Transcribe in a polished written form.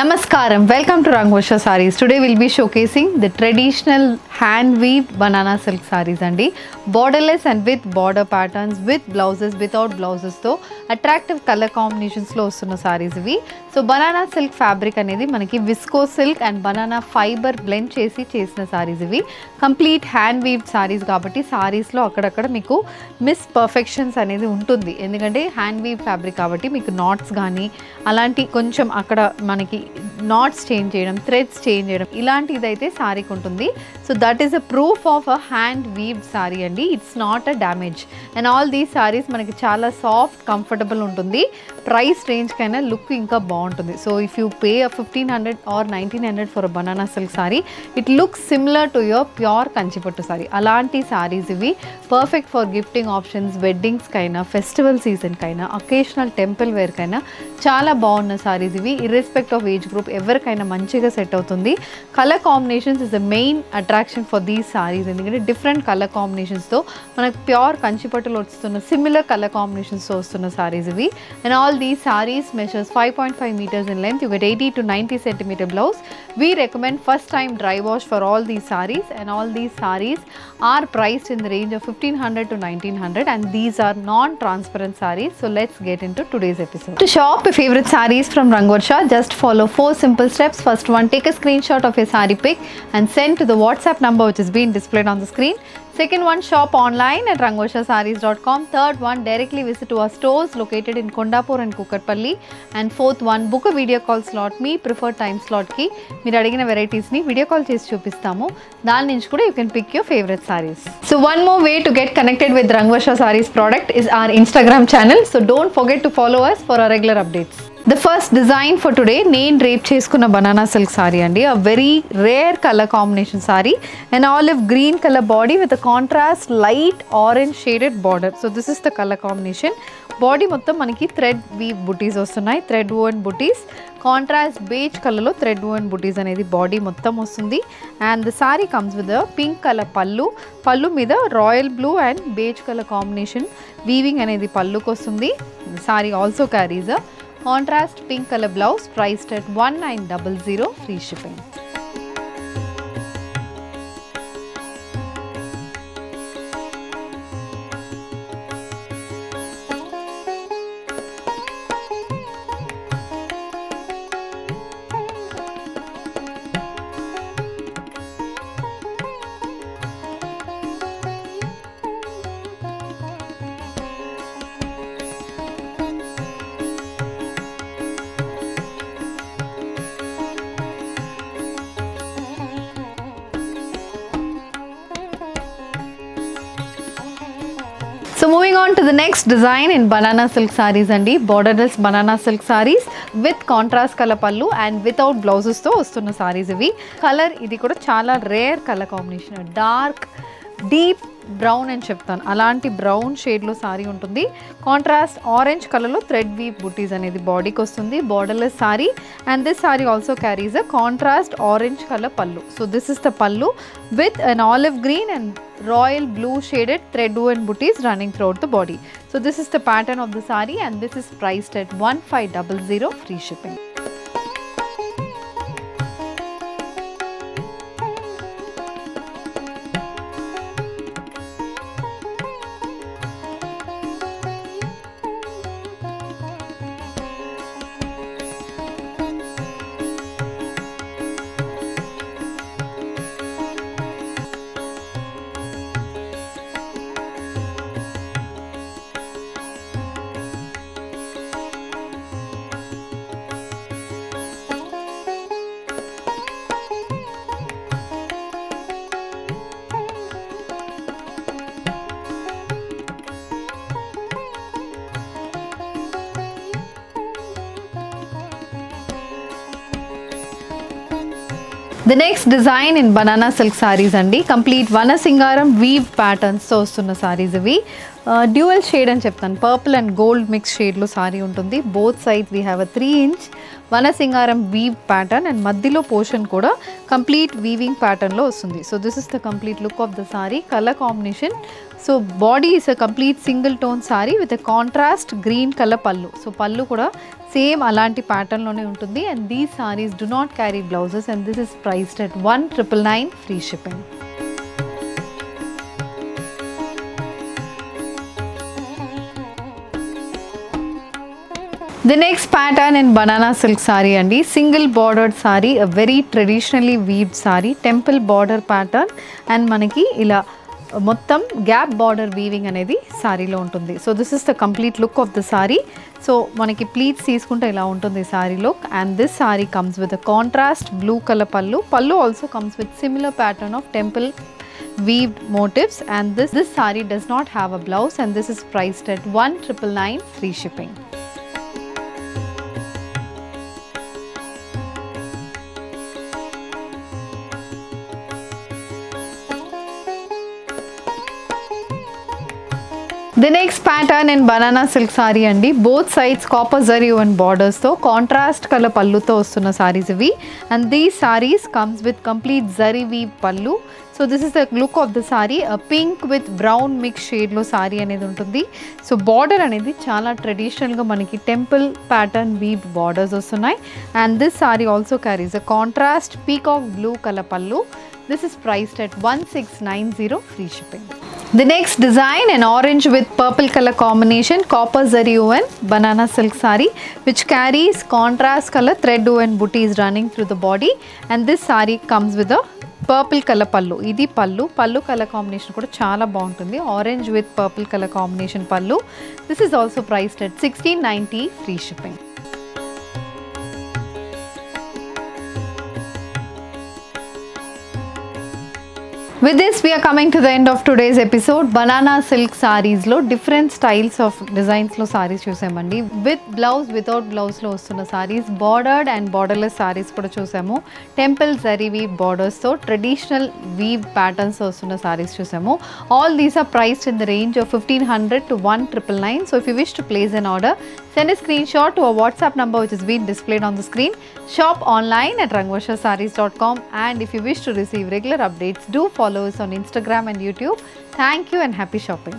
Namaskaram, welcome to Rangosha Sarees. Today we'll be showcasing the traditional hand weaved banana silk sarees andi. Borderless and with border patterns, with blouses, without blouses tho attractive color combinations lo vastuna sarees ivi. So banana silk fabric anedi manaki viscose silk and banana fiber blend chesi chesina sarees ivi. Complete hand weaved sarees kabatti sarees lo akkadakada meeku miss perfections anedi untundi. Endukante hand weaved fabric kabatti meeku knots gaani alanti koncham akkada manaki knots change cheyadam, threads change cheyadam ilanti idaithe saree ku untundi. So that is a proof of a hand weaved saree andi. It's not a damage. And all these sarees manaki chala soft, comfortable untundi. Price range kaina look inka baaguntundi. So if you pay a 1500 or 1900 for a banana silk saree, it looks similar to your pure kanchipattu saree. Alanti sarees ivi perfect for gifting options, weddings kaina, festival season kaina, occasional temple wear kaina chala bagunna sarees ivi. Irrespective of age group everkaina manchiga set avutundi. Color combinations is the main attraction for these sarees. Endukante different color combinations tho manaku pure kanchipattulo vastunna similar color combinations tho vastunna sarees ivi. And all these sarees measures 5.5 meters in length. You get 80 to 90 centimeter blouse. We recommend first time dry wash for all these sarees, and all these sarees are priced in the range of 1500 to 1900, and these are non-transparent sarees. So let's get into today's episode. To shop your favorite sarees from Rangosha, just follow 4 simple steps. First one, take a screenshot of your saree pic and send to the WhatsApp number which is being displayed on the screen. Second one, shop online at rangoshasarees.com. Third one, directly visit to our stores located in Kondapur and Kukatpalli. And fourth one, book a video call slot. Me preferred time slot ki meer adigina varieties ni video call chesi chupistamu. Dani nunchi kuda you can pick your favorite sarees. So one more way to get connected with Rangosha Sarees product is our Instagram channel. So don't forget to follow us for our regular updates. The first design for today, నేను drape చేసుకున్న banana silk saree అండి. A very rare color combination saree, an olive green color body with a contrast light orange shaded border. So this is the color combination. Body మొత్తం మనకి thread weave booties వస్తున్నాయి, thread woven booties. Contrast beige color లో thread woven booties అనేది body మొత్తం వస్తుంది. And the saree comes with a pink color pallu. పళ్ళు మీద royal blue and beige color combination weaving అనేది పళ్ళుకి వస్తుంది. The saree also carries a contrast pink color blouse priced at 1900, free shipping. So moving on to the next design in banana silk sarees andi. Borderless banana silk sarees with contrast color pallu and without blouses tho vastunna sarees ivi. Color idi kuda chala rare color combination. Dark deep brown అని చెప్తాను, అలాంటి brown షేడ్లో సారీ ఉంటుంది. Contrast orange కలర్లో thread weave బుటీస్ అనేది బాడీకి వస్తుంది. Borderless sorry, and this sorry also carries a contrast orange colour పల్లు. సో దిస్ ఇస్ ద పల్లు with an olive green and royal blue shaded thread woven booties running throughout the body. So this is the pattern of the saree, and this is priced at 1500, free shipping. The next design in banana silk sarees andi. Complete vana singaram weave patterns తో వస్తున్న sarees ఇవి. Dual shade అని చెప్తాను, purple and gold mix షేడ్లో సారీ ఉంటుంది. Both side we have a 3-inch వనసింగారం weave pattern and మధ్యలో portion కూడా కంప్లీట్ వీవింగ్ ప్యాటర్న్లో వస్తుంది. So this is the complete look of the sari. Colour combination so body is a complete single tone sari with a contrast green colour pallu. So pallu కూడా same అలాంటి ప్యాటర్న్లోనే ఉంటుంది. And these saris do not carry blouses and this is priced at 1999 free shipping. The next pattern in banana silk saree andi, single bordered saree, a very traditionally weaved saree, temple border pattern and manaki ila మొత్తం gap border weaving అనేది సారీలో ఉంటుంది. So this is the complete look of the sorry. So మనకి pleats తీసుకుంటే ఇలా ఉంటుంది sorry look. And this sorry comes with a contrast blue colour పళ్ళు. పళ్ళు also comes with similar pattern of temple weaved motifs and this saree does not have a blouse and this is priced at 1999 free shipping. The next pattern in banana silk saree andi, both sides copper zari and borders tho contrast color pallu tho vastunna sarees ivi. And these sarees comes with complete zari weave pallu. So this is the look of the saree, a pink with brown mix shade lo saree anedi untundi. So border anedi chaala traditional ga manaki temple pattern weaved borders vastunnai. And this saree also carries a contrast peacock blue color pallu. This is priced at 1690 free shipping. The next design, an orange with purple color combination, copper zari woven banana silk saree which carries contrast color thread woven booties running through the body. And this saree comes with a purple color pallu. Idi pallu color combination kuda chaala baaguntundi. Orange with purple color combination pallu. This is also priced at 1690 free shipping. With this we are coming to the end of today's episode. Banana silk sarees lo different styles of designs lo sarees chusamandi. With blouse, without blouse lo vastuna sarees, bordered and borderless sarees kuda chusamu. Temple zari weave borders tho traditional weave patterns lo vastuna sarees chusamu. All these are priced in the range of 1500 to 1999. So if you wish to place an order, send a screenshot to a WhatsApp number which is being displayed on the screen. Shop online at rangvarshasarees.com and if you wish to receive regular updates, do follow us on Instagram and YouTube. Thank you and happy shopping.